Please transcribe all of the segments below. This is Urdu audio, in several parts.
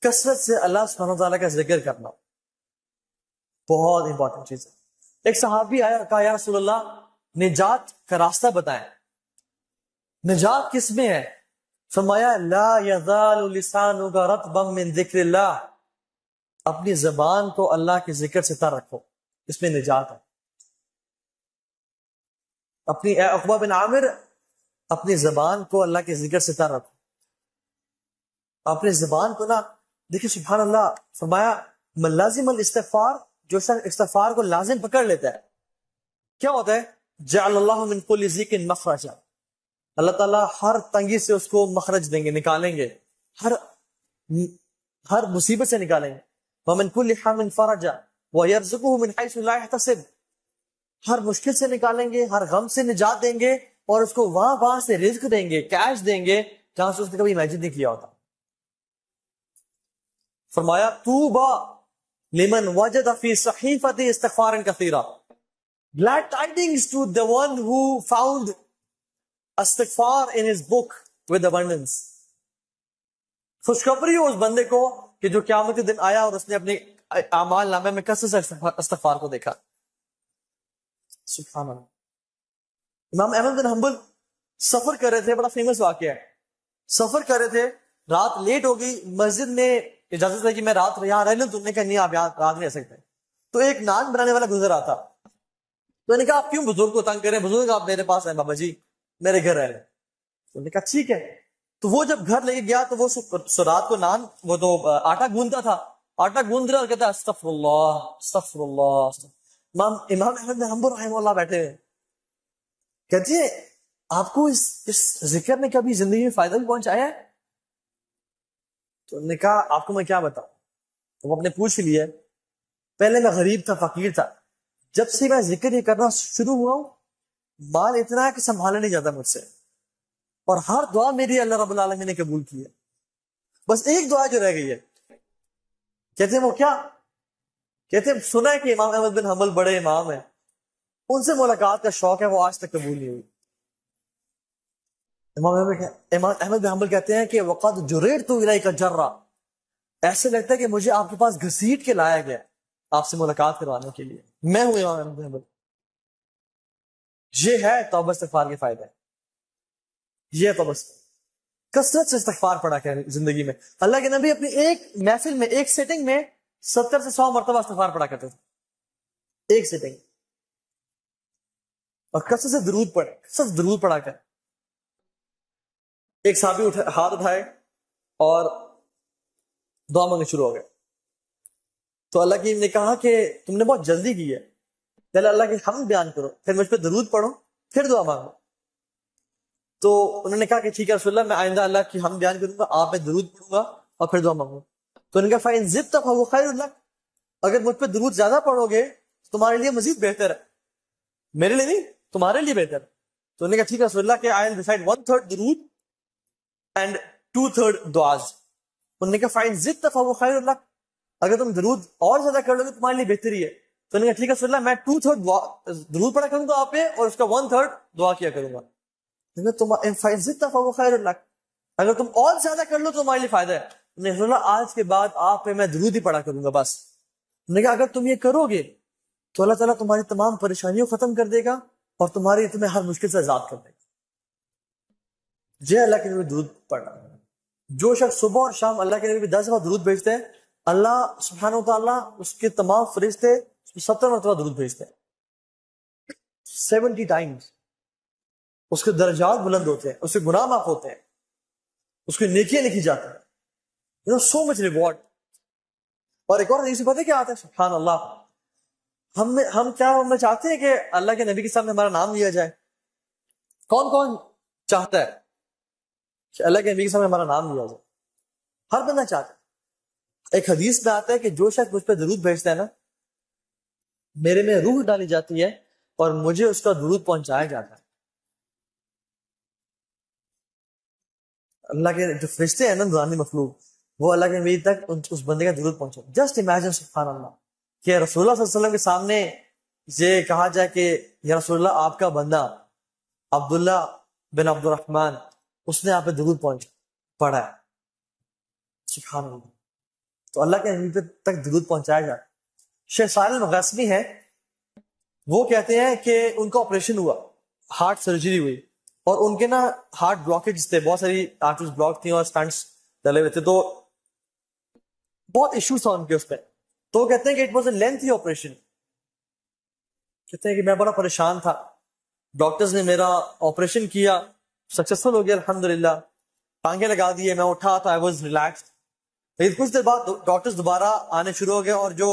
کثرت سے اللہ سبحانہ وتعالیٰ کا ذکر کرنا بہت امپورٹنٹ چیز ہے. ایک صحابی آیا, کہا یا رسول اللہ نجات کا راستہ بتائیں, نجات کس میں ہے؟ فرمایا لا یزال لسانک رطبا من ذکر اللہ, اپنی زبان کو اللہ کے ذکر سے تر رکھو, اس میں نجات ہے. اپنی عقبہ بن عامر, اپنی زبان کو اللہ کے ذکر سے تر رکھو. اپنی زبان کو نا, دیکھیں سبحان اللہ, فرمایا من لازم الاستغفار, جو شخص استغفار کو لازم پکڑ لیتا ہے کیا ہوتا ہے؟ جعل اللہ من کل ضیق مخرجا, اللہ تعالیٰ ہر تنگی سے اس کو مخرج دیں گے, نکالیں گے, ہر مصیبت سے نکالیں گے. ومن کل حم فرجا ویرزقہ من حیث لا یحتسب, ہر مشکل سے نکالیں گے, ہر غم سے نجات دیں گے, اور اس کو وہاں سے رزق دیں گے, کیش دیں گے جہاں سے اس نے کبھی امیجن نہیں کیا ہوتا. فرمایا توبہ لمن وجد فی صحیفۃ استغفار کثیرا, glad tidings to the one who found استغفار in his book with abundance. خوشخبری ہو اس بندے کو کہ جو قیامت کے دن آیا اور اس نے اپنے اعمال نامے میں کثرت سے استغفار کو دیکھا. سبحان اللہ. امام احمد بن حنبل سفر کر رہے تھے, بڑا فیمس واقعہ ہے, سفر کر رہے تھے, رات لیٹ ہو گئی, مسجد میں اجازت ہے کہ میں رات یہاں رہ لوں, تم نے کہا نہیں آپ یہاں رات نہیں رہ سکتے. تو ایک نان بنانے والا گزر آتا, تو نے کہا آپ کیوں بزرگ کو تنگ کریں, بزرگ آپ میرے پاس ہیں بابا جی, میرے گھر رہ لیں. تو نے کہا ٹھیک ہے. تو وہ جب گھر لے کے گیا تو وہ رات کو نان, وہ تو آٹا گوندتا تھا, آٹا گوند رہا اور کہتا استغفر اللہ استغفر اللہ. امام احمد بن حنبل رحمہ اللہ بیٹھے ہوئے, کہتے ہیں آپ کو اس ذکر نے کبھی زندگی میں فائدہ بھی پہنچایا ہے؟ تو نے کہا آپ کو میں کیا بتاؤں. تو وہ اپنے پوچھ لیے, پہلے میں غریب تھا, فقیر تھا, جب سے میں ذکر یہ کرنا شروع ہوا ہوں مال اتنا ہے کہ سنبھالا نہیں جاتا مجھ سے, اور ہر دعا میری اللہ رب العالمین نے قبول کی ہے. بس ایک دعا جو رہ گئی ہے. کہتے ہیں وہ کیا؟ کہتے ہیں سنا ہے کہ امام احمد بن حنبل بڑے امام ہیں, ان سے ملاقات کا شوق ہے, وہ آج تک قبول نہیں ہوئی. امام احمد بن حنبل کہتے ہیں کہ وقد جریرت الیک جرا, ایسے لگتا ہے کہ مجھے آپ کے پاس گھسیٹ کے لایا گیا آپ سے ملاقات کروانے کے لیے. میں ہوں امام احمد بن حنبل. یہ ہے توبہ استغفار کے فائدے, یہ توبہ کثرت سے استغفار پڑھا کریں زندگی میں. اللہ کے نبی اپنی ایک محفل میں, ایک سیٹنگ میں 70 سے 100 مرتبہ استغفار پڑھا کرتے تھے, ایک سیٹنگ. اور کثرت سے درود پڑھے, کثرت درود پڑھا کر. ایک صحابی ہاتھ اٹھائے اور دعا مانگنے شروع ہو گئے. تو اللہ کی نے کہا کہ تم نے بہت جلدی کی ہے, پہلے اللہ کے حمد بیان کرو, پھر مجھ پہ درود پڑھو, پھر دعا مانگو. تو انہوں نے کہا کہ ٹھیک ہے رسول اللہ, میں آئندہ اللہ کی حمد بیان کروں گا, آپ پہ درود پڑھوں گا اور پھر دعا مانگوں. تو انہوں نے کہا فَإِن زِدْتَ فَهُوَ خَيْرٌ لَكَ, اگر مجھ پہ درود زیادہ پڑھو گے تو تمہارے لیے مزید بہتر ہے, میرے لیے نہیں, تمہارے لیے بہتر. تو انہوں نے کہا ٹھیک ہے رسول اللہ کہ I will decide 1/3 درود and 2/3 دعاز. انہوں نے کہا فَإِن زِدْتَ فَهُوَ خَيْرٌ لَكَ, اگر تم درود اور زیادہ کر لو گے تمہارے لیے بہتری ہے. تو انہوں نے کہا ٹھیک ہے رسول اللہ, میں 2/3 درود پڑھا کروں گا آپ پہ اور اس کا 1/3 دعا کیا کروں گا. فَإِن زِدْتَ فَهُوَ خَيْرٌ لَكَ, اگر تم اور زیادہ کر لو تو تمہارے لیے فائدہ ہے. رسول اللہ آج کے بعد آپ پہ میں درود ہی پڑھا کروں گا بس. انہوں نے کہا اگر تم یہ کرو گے تو اللہ تعالیٰ تمہاری تمام پریشانیوں ختم کر دے گا اور تمہیں ہر مشکل سے آزاد کر دے گا. جے اللہ کے نبی درود پڑھنا. جو شخص صبح اور شام اللہ کے نبی 10 دفعہ درود بھیجتے ہیں, اللہ سبحانہ و تعالیٰ اس کے تمام فرشتے 70 مرتبہ درود بھیجتے ہیں, 70 ٹائمز. اس کے درجات بلند ہوتے ہیں, اس کے گناہ معاف ہوتے ہیں, اس کی نیکیاں لکھی جاتی ہیں. سو مچ ریوارڈ. اور ایک اور حدیث پتہ کیا آتا ہے, سبحان اللہ, ہم چاہتے ہیں کہ اللہ کے نبی کے سامنے ہمارا نام لیا جائے. کون کون چاہتا ہے کہ اللہ کے نبی کے سامنے ہمارا نام لیا جائے؟ ہر بندہ چاہتا ہے. ایک حدیث میں آتا ہے کہ جو شخص مجھ پہ درود بھیجتا ہے نا, میرے میں روح ڈالی جاتی ہے اور مجھے اس کا درود پہنچایا جاتا ہے. اللہ کے جو فرشتے ہیں نا, نورانی مخلوق, وہ اللہ کے نبی تک اس بندے کا درود پہنچا. جسٹ امیجن سبحان اللہ کہ رسول اللہ صلی اللہ علیہ وسلم کے سامنے یہ کہا جائے کہ یا رسول اللہ آپ کا بندہ عبداللہ بن عبد الرحمن, اس نے آپ پہ درود پڑھا ہے. سبحان اللہ. تو اللہ کے نبی تک درود پہنچایا جائے. شیخ صالح المغاسمی ہے, وہ کہتے ہیں کہ ان کا آپریشن ہوا, ہارٹ سرجری ہوئی, اور ان کے نا ہارٹ بلاکیج تھے, بہت ساری آرٹریز بلاک تھیں اور اسٹنٹس ڈلے ہوئے تھے, تو بہت ایشوز تھا ان کے اس پہ. تو وہ کہتے ہیں کہ it was a lengthy operation. کہتے ہیں کہ میں بڑا پریشان تھا, ڈاکٹرز نے میرا آپریشن کیا, سکسیسفل ہو گیا الحمدللہ, ٹانگیں لگا دیے, میں اٹھا تو آئی واز ریلیکسڈ. لیکن کچھ دیر بعد ڈاکٹرز دوبارہ آنے شروع ہو گئے, اور جو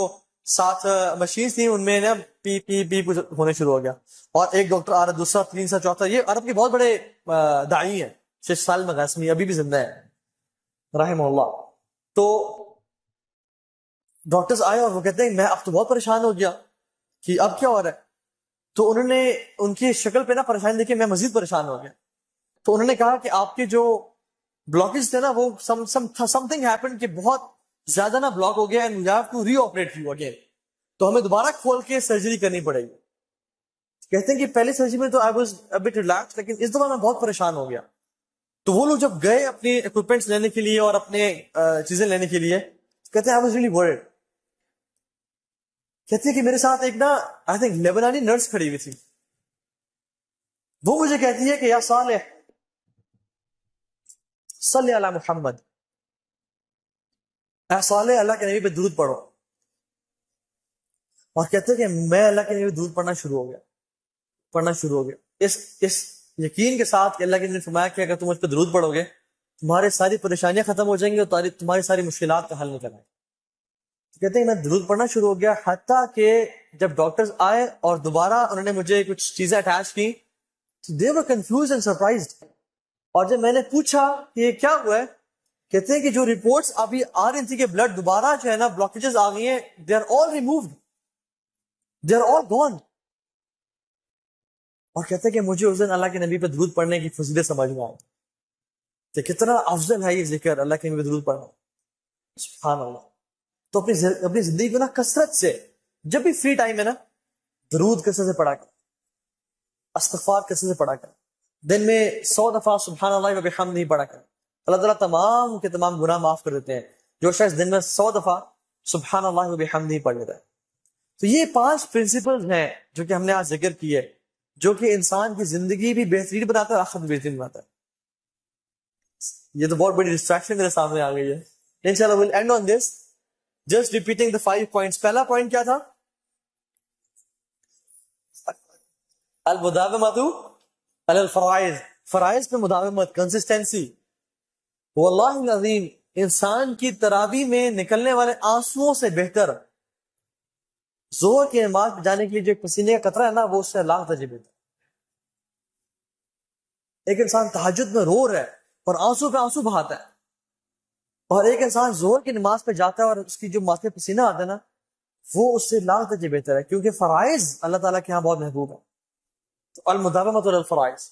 7 مشینز تھیں ان میں نا پی پی پی کچھ ہونے شروع ہو گیا, اور ایک ڈاکٹر آ رہا, دوسرا, تیسرا, چوتھا. یہ عرب کے بہت بڑے داعی ہیں, شیخ صالح المغاسمی, ابھی بھی زندہ ہے رحمہ اللہ. تو ڈاکٹرز آئے اور وہ کہتے ہیں میں اب تو بہت پریشان ہو گیا کہ اب کیا ہو رہا ہے. تو انہوں نے ان کی شکل پہ نا پریشانی دیکھی, میں مزید پریشان ہو گیا. تو انہوں نے کہا کہ آپ کے جو بلاکیج تھے نا وہ سم تھنگ ہیپن کہ بہت زیادہ نا بلاک ہو گیا, and we have to reoperate you again, تو ہمیں دوبارہ کھول کے سرجری کرنی پڑے گی. کہتے ہیں کہ پہلی سرجری میں تو I was a but relax, لیکن اس دفعہ میں بہت پریشان ہو گیا. تو وہ لوگ جب گئے اپنے اکوپمنٹس لینے کے لیے اور اپنے چیزیں لینے کے لیے, کہتے ہیں آئی واز ریئلی ورڈ. کہتے ہیں کہ میرے ساتھ ایک نا آئی تھنک لیبنانی نرس کھڑی ہوئی تھی, وہ مجھے کہتی ہے کہ یا صالح صلی علی محمد, اے صالح اللہ کے نبی پہ درود پڑھو. اور کہتے ہیں کہ میں اللہ کے نبی پہ درود پڑھنا شروع ہو گیا, اس یقین کے ساتھ کہ اللہ کے نبی نے فرمایا کہ اگر تم اس پہ درود پڑھو گے تمہارے ساری پریشانیاں ختم ہو جائیں گی اور تمہاری ساری مشکلات کا حل نکل آئے. کہتے ہیں میں درود پڑھنا شروع ہو گیا, حتیٰ کہ جب ڈاکٹرز آئے اور دوبارہ انہوں نے مجھے کچھ چیزیں اٹیچ کی, they were confused and surprised. اور جب میں نے پوچھا کہ یہ کیا ہوا ہے, کہتے ہیں کہ جو رپورٹس ابھی آ رہی تھی کہ بلڈ دوبارہ جو ہے نا بلاکیجز آ گئی ہیں, they are all removed, they are all gone. اور کہتے ہیں کہ مجھے اس دن اللہ کے نبی پہ درود پڑھنے کی فضیلت سمجھ میں آئی کہ کتنا افضل ہے یہ ذکر اللہ کے نبی پہ درود پڑھنا. سبحان اللہ. تو اپنی زندگی کو نا کثرت سے, جب بھی فری ٹائم ہے نا, درود کثرت سے پڑھا کر, استغفار کثرت سے پڑھا کر, دن میں 100 دفعہ سبحان اللہ و بحمدہ پڑھا کر. اللہ تعالیٰ تمام کے تمام گناہ معاف کر دیتے ہیں جو شخص دن میں 100 دفعہ سبحان اللہ و بحمدہ پڑھ لیتا ہے. تو یہ 5 پرنسپلز ہیں جو کہ ہم نے آج ذکر کی ہے, جو کہ انسان کی زندگی بھی بہترین بناتا ہے اور آخرت بھی بہترین بناتا ہے. یہ تو بہت بڑی ڈسٹریکشن میرے سامنے آ گئی ہے. انشاءاللہ we'll end on this, just repeating the 5 points. پہلا پوائنٹ کیا تھا؟ المداومۃ علی الفرائض, فرائض پہ مداومت, کنسسٹنسی. واللہ العظیم انسان کی تراویح میں نکلنے والے آنسوؤں سے بہتر ظہر کی نماز پہ جانے کے لیے جو ایک پسینے کا قطرہ ہے نا, وہ اس سے لاکھ درجے بہتر. ایک انسان تہجد میں رو رہا ہے اور آنسو پہ آنسو بہاتا ہے, اور ایک انسان ظہر کی نماز پہ جاتا ہے اور اس کی جو ماتھے پسینہ آتا ہے نا, وہ اس سے لاکھ درجے بہتر ہے, کیونکہ فرائض اللہ تعالیٰ کے ہاں بہت محبوب ہے. تو المداومۃ علی الفرائض.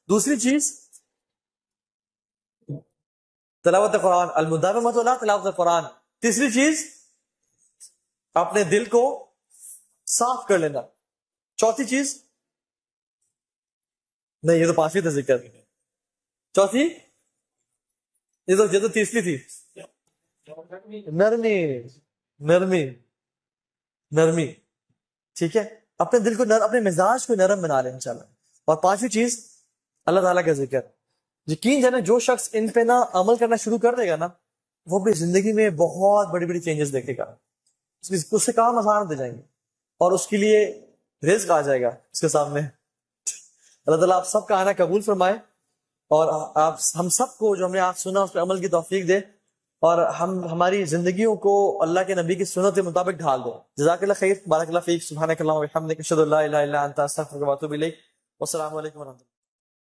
دوسری چیز تلاوت قرآن, المداومۃ علی تلاوت قرآن. تیسری چیز اپنے دل کو صاف کر لینا. چوتھی چیز, نہیں یہ تو 5ویں تھا ذکر, چوتھی یہ تو تیسری تھی, نرمی. ٹھیک ہے, اپنے دل کو اپنے مزاج کو نرم بنا لیں انشاءاللہ. اور 5ویں چیز اللہ تعالیٰ کا ذکر. یقین جانا جو شخص ان پہ نا عمل کرنا شروع کر دے گا نا, وہ اپنی زندگی میں بہت بڑی بڑی چینجز دیکھے گا. اس سے کام آسان ہوتے جائیں گے اور اس کے لیے رزق آ جائے گا اس کے سامنے. اللہ تعالیٰ آپ سب کا آنا قبول فرمائے, اور آپ ہم سب کو جو ہم نے آج سنا اس پہ عمل کی توفیق دے, اور ہماری زندگیوں کو اللہ کے نبی کی سنت کے مطابق ڈھال دے. جزاک اللہ خیر, بارک اللہ فیک, سبحانک اللہم و بحمدک, اشہد ان لا الہ الا انت, استغفرک و اتوب الیک. والسلام علیکم ورحمۃ اللہ.